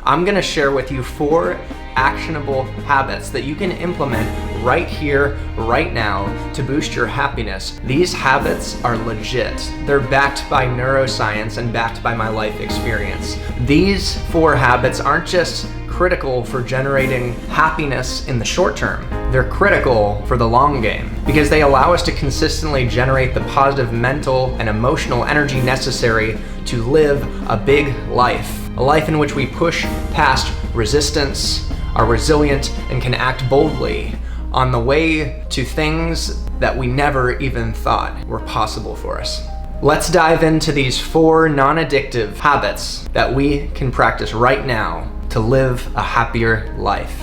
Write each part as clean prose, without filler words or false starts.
I'm gonna share with you 4 actionable habits that you can implement right here, right now to boost your happiness. These habits are legit. They're backed by neuroscience and backed by my life experience. These 4 habits aren't just critical for generating happiness in the short term. They're critical for the long game because they allow us to consistently generate the positive mental and emotional energy necessary to live a big life. A life in which we push past resistance, are resilient, and can act boldly on the way to things that we never even thought were possible for us. Let's dive into these 4 non-addictive habits that we can practice right now to live a happier life.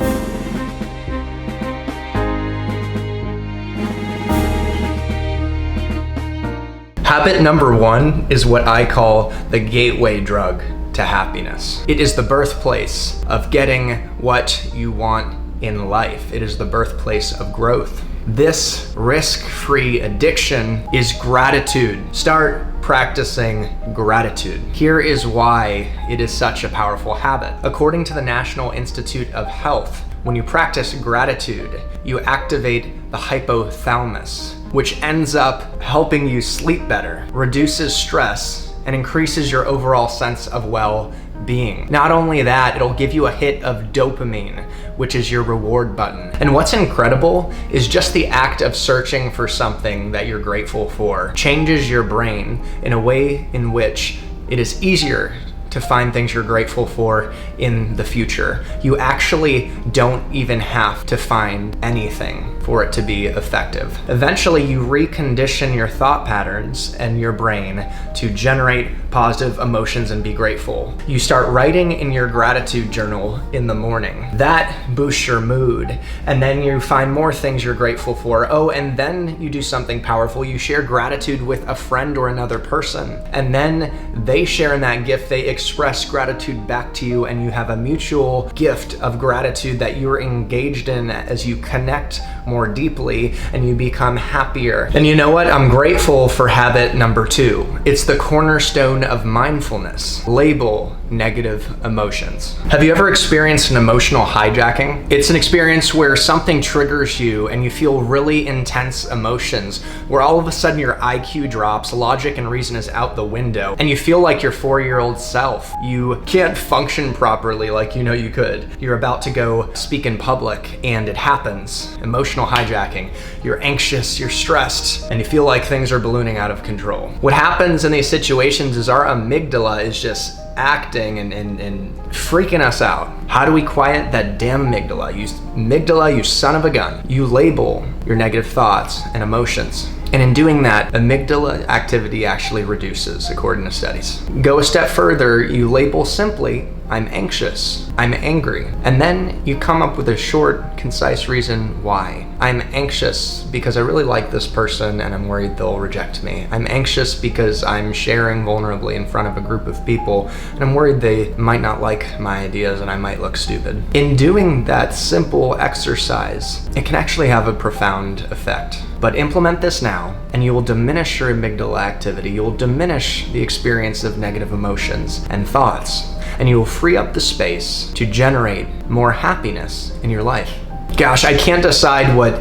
Habit number 1 is what I call the gateway drug to happiness. It is the birthplace of getting what you want in life. It is the birthplace of growth. This risk-free addiction is gratitude. Start practicing gratitude. Here is why it is such a powerful habit. According to the National Institute of Health, when you practice gratitude, you activate the hypothalamus, which ends up helping you sleep better, reduces stress, and increases your overall sense of well-being. Not only that, it'll give you a hit of dopamine, which is your reward button. And what's incredible is just the act of searching for something that you're grateful for changes your brain in a way in which it is easier to find things you're grateful for in the future. You actually don't even have to find anything for it to be effective. Eventually, you recondition your thought patterns and your brain to generate positive emotions and be grateful. You start writing in your gratitude journal in the morning. That boosts your mood, and then you find more things you're grateful for. Oh, and then you do something powerful. You share gratitude with a friend or another person, and then they share in that gift. They express gratitude back to you, and you have a mutual gift of gratitude that you're engaged in as you connect more deeply and you become happier. And you know what? I'm grateful for habit number 2. It's the cornerstone of mindfulness. Label negative emotions. Have you ever experienced an emotional hijacking? It's an experience where something triggers you and you feel really intense emotions, where all of a sudden your IQ drops, logic and reason is out the window, and you feel like your 4-year-old self. You can't function properly like you know you could. You're about to go speak in public and it happens. Emotional hijacking. You're anxious, you're stressed, and you feel like things are ballooning out of control. What happens in these situations is our amygdala is just acting and freaking us out. How do we quiet that damn amygdala? You son of a gun. You label your negative thoughts and emotions. And in doing that, amygdala activity actually reduces, according to studies. Go a step further, you label simply, I'm anxious, I'm angry. And then you come up with a short, concise reason why. I'm anxious because I really like this person and I'm worried they'll reject me. I'm anxious because I'm sharing vulnerably in front of a group of people and I'm worried they might not like my ideas and I might look stupid. In doing that simple exercise, it can actually have a profound effect. But implement this now, and you will diminish your amygdala activity. You will diminish the experience of negative emotions and thoughts, and you will free up the space to generate more happiness in your life. Gosh, I can't decide what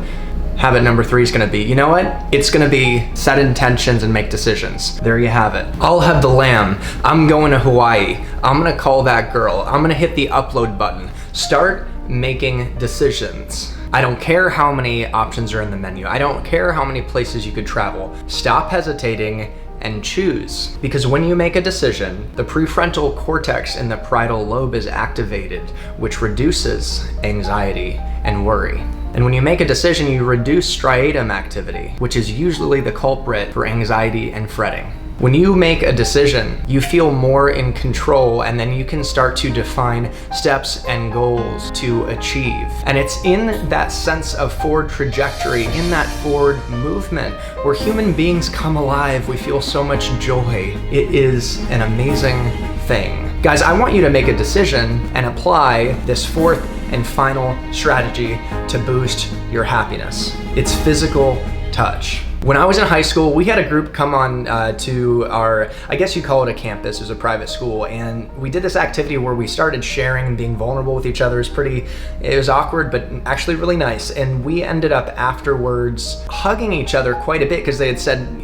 habit number 3 is gonna be. You know what? It's gonna be set intentions and make decisions. There you have it. I'll have the lamb. I'm going to Hawaii. I'm gonna call that girl. I'm gonna hit the upload button. Start making decisions. I don't care how many options are in the menu. I don't care how many places you could travel. Stop hesitating and choose. Because when you make a decision, the prefrontal cortex in the parietal lobe is activated, which reduces anxiety and worry. And when you make a decision, you reduce striatum activity, which is usually the culprit for anxiety and fretting. When you make a decision, you feel more in control, and then you can start to define steps and goals to achieve. And it's in that sense of forward trajectory, in that forward movement, where human beings come alive. We feel so much joy. It is an amazing thing. Guys, I want you to make a decision and apply this 4th and final strategy to boost your happiness. It's physical touch. When I was in high school, we had a group come on to our, I guess you call it a campus, it was a private school, and we did this activity where we started sharing and being vulnerable with each other. It was awkward, but actually really nice. And we ended up afterwards hugging each other quite a bit because they had said,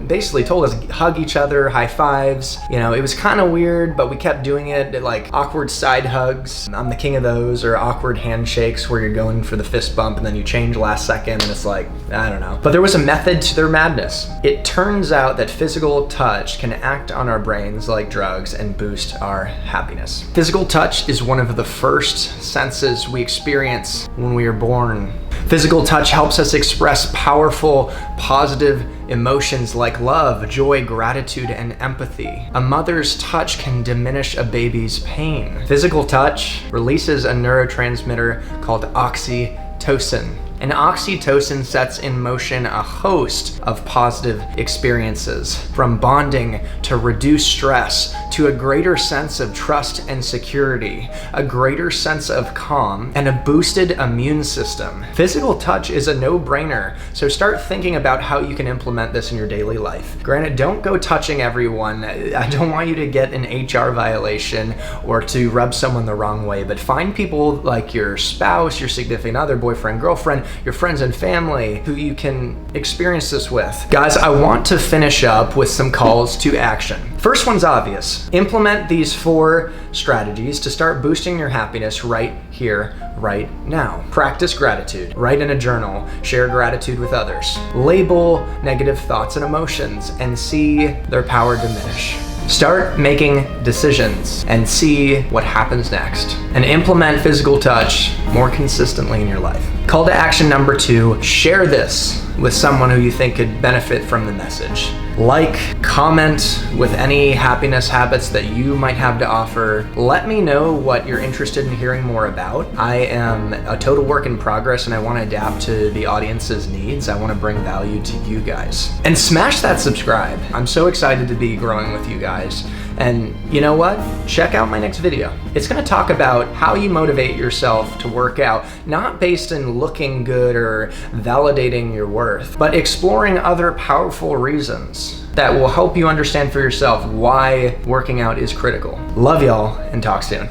basically told us hug each other, high fives. It was kind of weird, but we kept doing it, like awkward side hugs. I'm the king of those, or awkward handshakes where you're going for the fist bump and then you change last second and it's like, I don't know. But there was a method to their madness. It turns out that physical touch can act on our brains like drugs and boost our happiness. Physical touch is one of the first senses we experience when we are born. Physical touch helps us express powerful, positive emotions like love, joy, gratitude, and empathy. A mother's touch can diminish a baby's pain. Physical touch releases a neurotransmitter called oxytocin. And oxytocin sets in motion a host of positive experiences, from bonding to reduced stress to a greater sense of trust and security, a greater sense of calm, and a boosted immune system. Physical touch is a no-brainer, so start thinking about how you can implement this in your daily life. Granted, don't go touching everyone. I don't want you to get an HR violation or to rub someone the wrong way, but find people like your spouse, your significant other, boyfriend, girlfriend, your friends and family who you can experience this with. Guys, I want to finish up with some calls to action. First one's obvious. Implement these 4 strategies to start boosting your happiness right here, right now. Practice gratitude. Write in a journal. Share gratitude with others. Label negative thoughts and emotions and see their power diminish. Start making decisions and see what happens next. And implement physical touch more consistently in your life. Call to action number 2, share this with someone who you think could benefit from the message. Like, comment with any happiness habits that you might have to offer. Let me know what you're interested in hearing more about. I am a total work in progress and I want to adapt to the audience's needs. I want to bring value to you guys. And smash that subscribe. I'm so excited to be growing with you guys. And you know what? Check out my next video. It's going to talk about how you motivate yourself to work out, not based in looking good or validating your worth, but exploring other powerful reasons that will help you understand for yourself why working out is critical. Love y'all and talk soon.